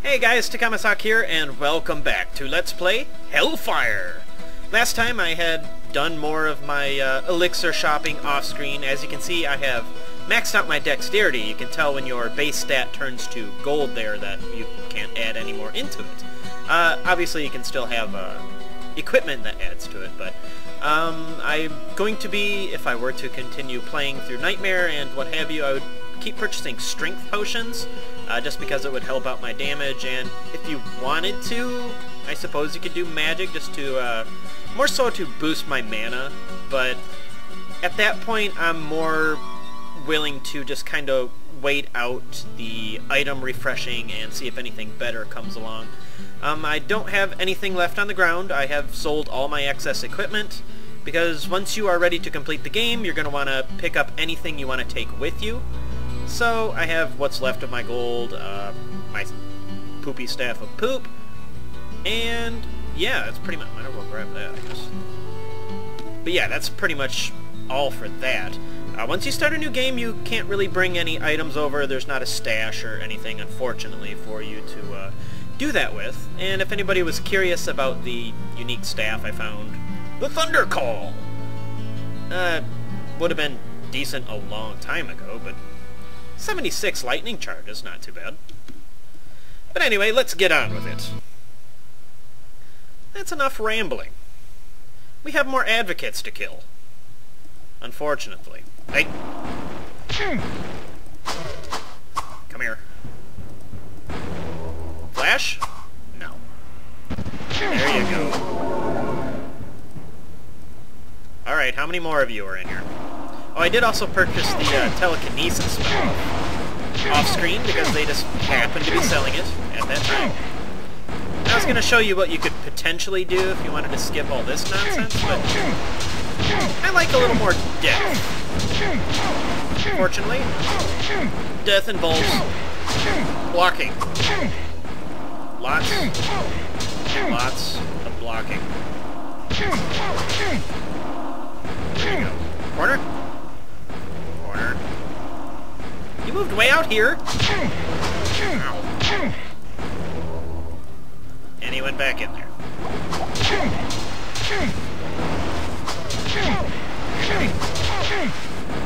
Hey guys, Takamasak here, and welcome back to Let's Play Hellfire! Last time I had done more of my elixir shopping off-screen. As you can see, I have maxed out my dexterity. You can tell when your base stat turns to gold there that you can't add any more into it. Obviously you can still have equipment that adds to it, but I'm going to be, if I were to continue playing through Nightmare and what have you, I would keep purchasing strength potions, just because it would help out my damage, and if you wanted to, I suppose you could do magic just to, more so to boost my mana, but at that point I'm more willing to just kind of wait out the item refreshing and see if anything better comes along. I don't have anything left on the ground. I have sold all my excess equipment, because once you are ready to complete the game, you're going to want to pick up anything you want to take with you. So I have what's left of my gold, my poopy staff of poop, and yeah, that's pretty much, might as well grab that, I guess. But yeah, that's pretty much all for that. Once you start a new game, you can't really bring any items over. There's not a stash or anything, unfortunately, for you to do that with. And if anybody was curious about the unique staff I found, the Thunder Call! Would have been decent a long time ago, but 76 lightning charge is not too bad. But anyway, let's get on with it. That's enough rambling. We have more advocates to kill. Unfortunately. Hey! Come here. Flash? No. There you go. Alright, how many more of you are in here? Oh, I did also purchase the telekinesis spell off-screen because they just happened to be selling it at that time. I was going to show you what you could potentially do if you wanted to skip all this nonsense, but I like a little more death. Fortunately, death involves blocking. Lots and lots of blocking. There you go. Corner? Corner. You moved way out here? Ow. And he went back in there.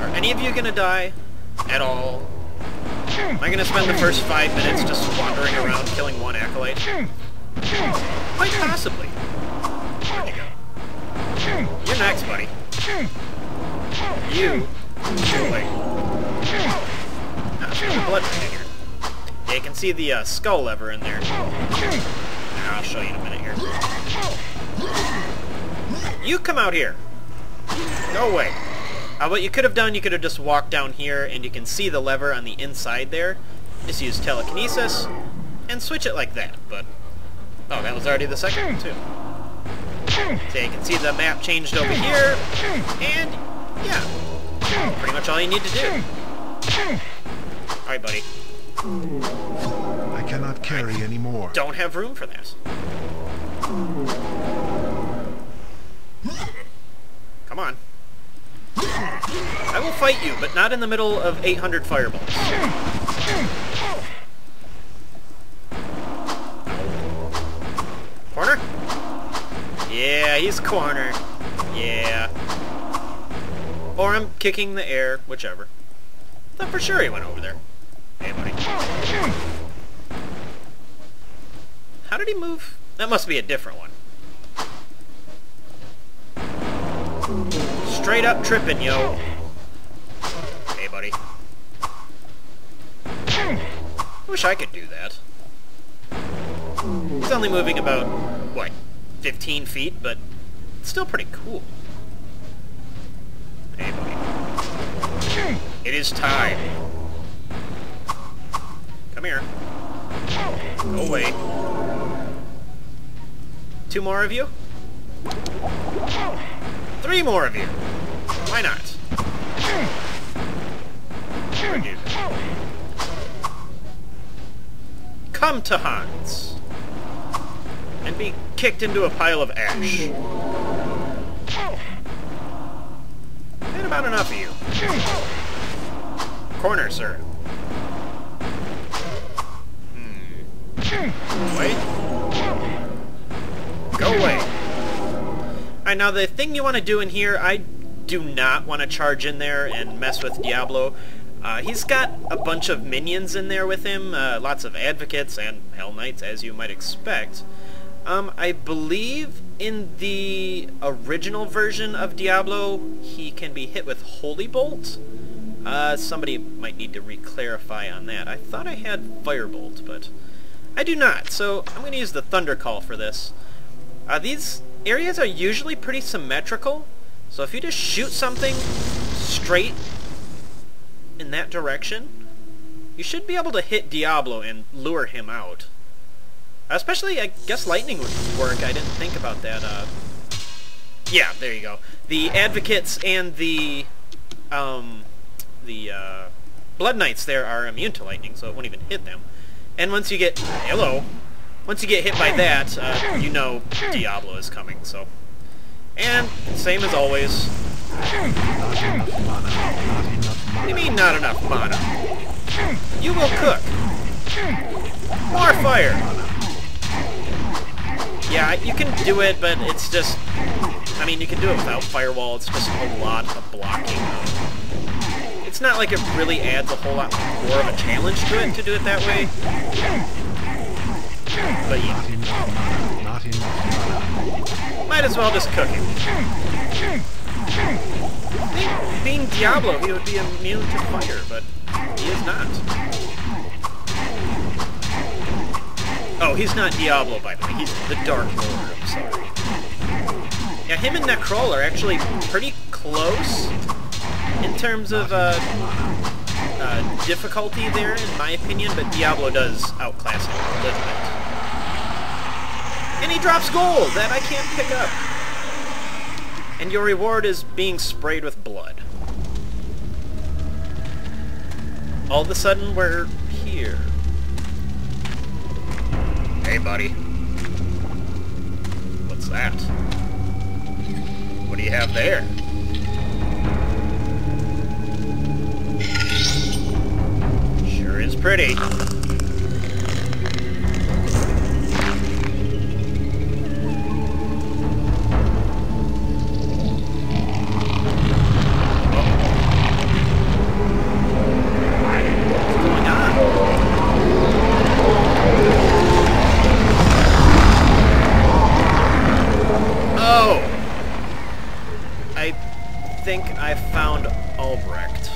Are any of you gonna die at all? Am I gonna spend the first 5 minutes just wandering around killing one acolyte? Quite possibly. There you go. You're next, buddy. You. Go away. There's blood right here. Yeah, you can see the skull lever in there. I'll show you in a minute here. You come out here. Go away. What you could have done, you could have just walked down here, and you can see the lever on the inside there. Just use telekinesis and switch it like that. But oh, that was already the second one too. So you can see the map changed over here, and yeah, pretty much all you need to do. Alright, buddy. I cannot carry any more. Don't have room for this. Come on. I will fight you, but not in the middle of 800 fireballs. Corner? Yeah, he's cornered. Yeah. Or I'm kicking the air, whichever. Thought for sure he went over there. Hey, buddy. How did he move? That must be a different one. Straight up tripping, yo. Hey, buddy. I wish I could do that. He's only moving about, what, 15 feet, but it's still pretty cool. Hey, buddy. It is time. Come here. Go away. 2 more of you? 3 more of you. Why not? Come to Hans. And be kicked into a pile of ash. And about enough of you. Corner, sir. Wait. Go away. Alright, now the thing you want to do in here, I do not want to charge in there and mess with Diablo. He's got a bunch of minions in there with him, lots of advocates and Hell Knights, as you might expect. I believe in the original version of Diablo, he can be hit with Holy Bolt. Somebody might need to re-clarify on that. I thought I had Firebolt, but I do not, so I'm going to use the Thunder Call for this. These areas are usually pretty symmetrical, so if you just shoot something straight in that direction, you should be able to hit Diablo and lure him out. Especially, I guess lightning would work. I didn't think about that. Yeah, there you go. The advocates and the Blood Knights there are immune to lightning, so it won't even hit them. And once you get... Hello! Once you get hit by that, you know Diablo is coming, so... And, same as always. What do you mean, not enough mana? You will cook! More fire! Yeah, you can do it, but it's just... I mean, you can do it without Firewall, it's just a lot of blocking. It's not like it really adds a whole lot more of a challenge to it to do it that way. But yeah. Might as well just cook him. I think being Diablo, he would be immune to fire, but he is not. Oh, he's not Diablo, by the way. He's the Dark Lord, I'm sorry. Yeah, him and Necrol are actually pretty close in terms of difficulty there, in my opinion, but Diablo does outclass him a little bit. And he drops gold that I can't pick up. And your reward is being sprayed with blood. All of a sudden, we're here. Hey, buddy. What's that? What do you have there? Sure is pretty. I think I found Albrecht.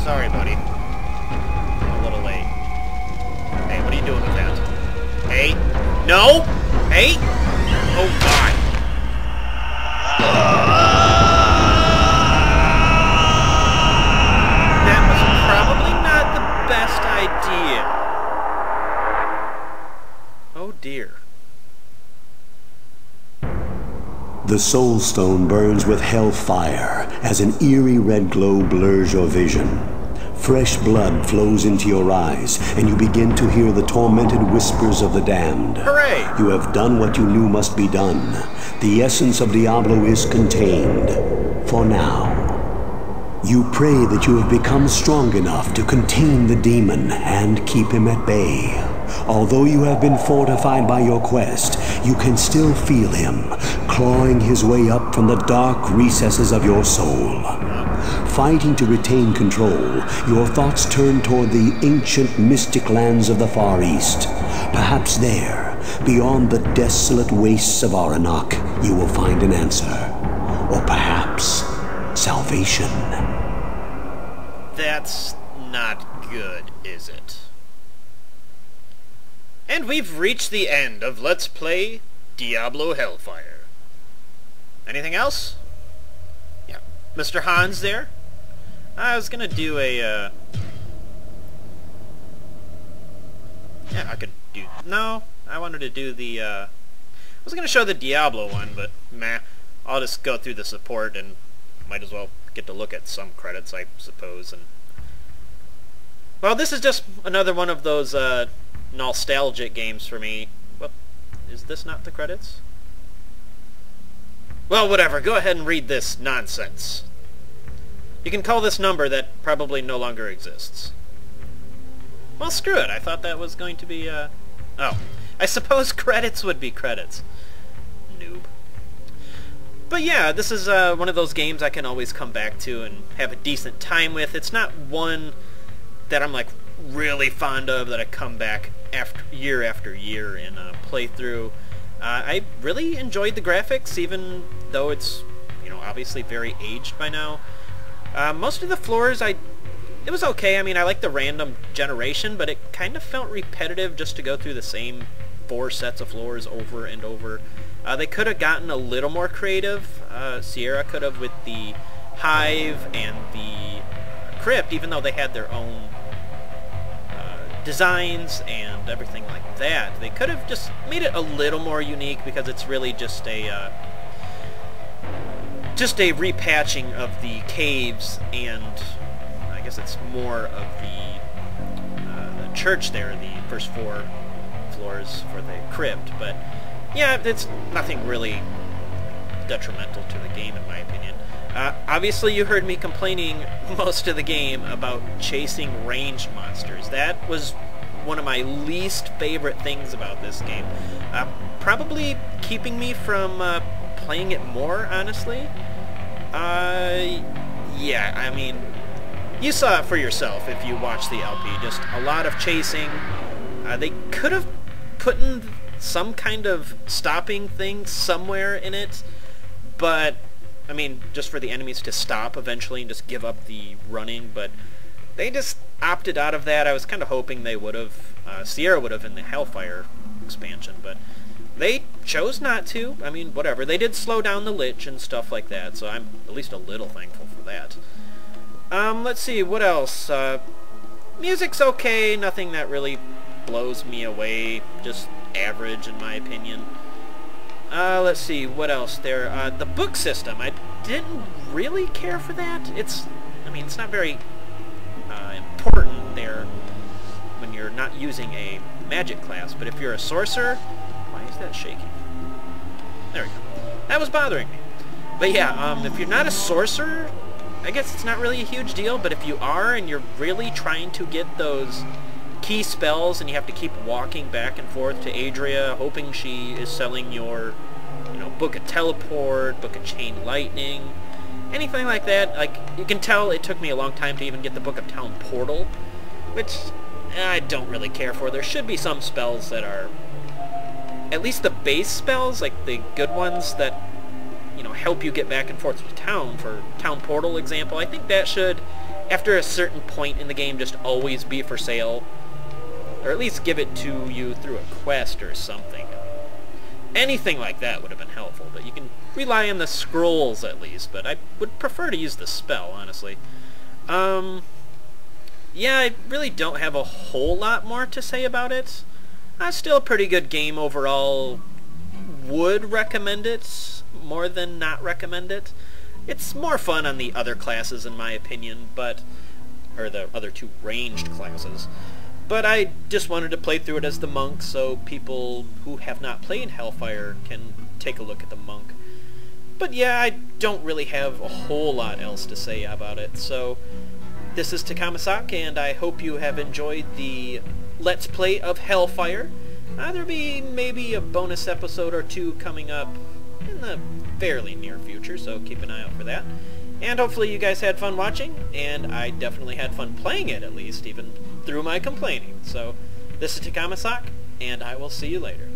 Sorry, buddy. I'm a little late. Hey, what are you doing with that? Hey? No? Hey? Oh, God. That was probably not the best idea. Oh, dear. The Soul Stone burns with Hellfire as an eerie red glow blurs your vision. Fresh blood flows into your eyes, and you begin to hear the tormented whispers of the damned. Hooray! You have done what you knew must be done. The essence of Diablo is contained. For now. You pray that you have become strong enough to contain the demon and keep him at bay. Although you have been fortified by your quest, you can still feel him, clawing his way up from the dark recesses of your soul. Fighting to retain control, your thoughts turn toward the ancient mystic lands of the Far East. Perhaps there, beyond the desolate wastes of Aranok, you will find an answer. Or perhaps, salvation. That's not good, is it? And we've reached the end of Let's Play Diablo Hellfire. Anything else? Yeah. Mr. Hans there? I was gonna do a, yeah, I could do... No, I wanted to do the, I was gonna show the Diablo one, but meh. I'll just go through the support and might as well get to look at some credits, I suppose. And well, this is just another one of those, nostalgic games for me. Well, is this not the credits? Well, whatever. Go ahead and read this nonsense. You can call this number that probably no longer exists. Well, screw it. I thought that was going to be, Oh. I suppose credits would be credits. Noob. But yeah, this is one of those games I can always come back to and have a decent time with. It's not one that I'm like really fond of that I come back after year and play through. I really enjoyed the graphics, even though it's, you know, obviously very aged by now. Most of the floors, it was okay. I mean, I like the random generation, but it kind of felt repetitive just to go through the same 4 sets of floors over and over. They could have gotten a little more creative. Sierra could have with the Hive and the Crypt, even though they had their own designs and everything like that. They could have just made it a little more unique, because it's really just a repatching of the caves, and I guess it's more of the church there, the first 4 floors for the Crypt. But yeah, it's nothing really detrimental to the game in my opinion. Obviously you heard me complaining most of the game about chasing ranged monsters. That was one of my least favorite things about this game. Probably keeping me from playing it more, honestly. Yeah, I mean, you saw it for yourself if you watched the LP. Just a lot of chasing. They could have put in some kind of stopping thing somewhere in it, but I mean, just for the enemies to stop eventually and just give up the running, but they just opted out of that. I was kind of hoping they would have, Sierra would have in the Hellfire expansion, but they chose not to. I mean, whatever. They did slow down the Lich and stuff like that, so I'm at least a little thankful for that. Let's see, what else? Music's okay, nothing that really blows me away, just average in my opinion. Let's see, what else there? The book system, I didn't really care for that. I mean, it's not very important there when you're not using a magic class, but if you're a sorcerer, why is that shaking? There we go. That was bothering me. But yeah, if you're not a sorcerer, I guess it's not really a huge deal, but if you are and you're really trying to get those key spells and you have to keep walking back and forth to Adria, hoping she is selling your, you know, Book of Teleport, Book of Chain Lightning, anything like that, like, you can tell it took me a long time to even get the Book of Town Portal, which I don't really care for. There should be some spells that are, at least the base spells, like the good ones that, you know, help you get back and forth to town. For Town Portal example, I think that should, after a certain point in the game, just always be for sale. Or at least give it to you through a quest or something. Anything like that would have been helpful, but you can rely on the scrolls at least, but I would prefer to use the spell, honestly. Yeah, I really don't have a whole lot more to say about it. Still a pretty good game overall. Would recommend it more than not recommend it. It's more fun on the other classes in my opinion, but, or the other 2 ranged classes. But I just wanted to play through it as the monk, so people who have not played Hellfire can take a look at the monk. But yeah, I don't really have a whole lot else to say about it, so this is Takamasak, and I hope you have enjoyed the Let's Play of Hellfire. There'll be maybe a bonus episode or 2 coming up in the fairly near future, so keep an eye out for that. And hopefully you guys had fun watching, and I definitely had fun playing it, at least, even through my complaining. So, this is Takamasak, and I will see you later.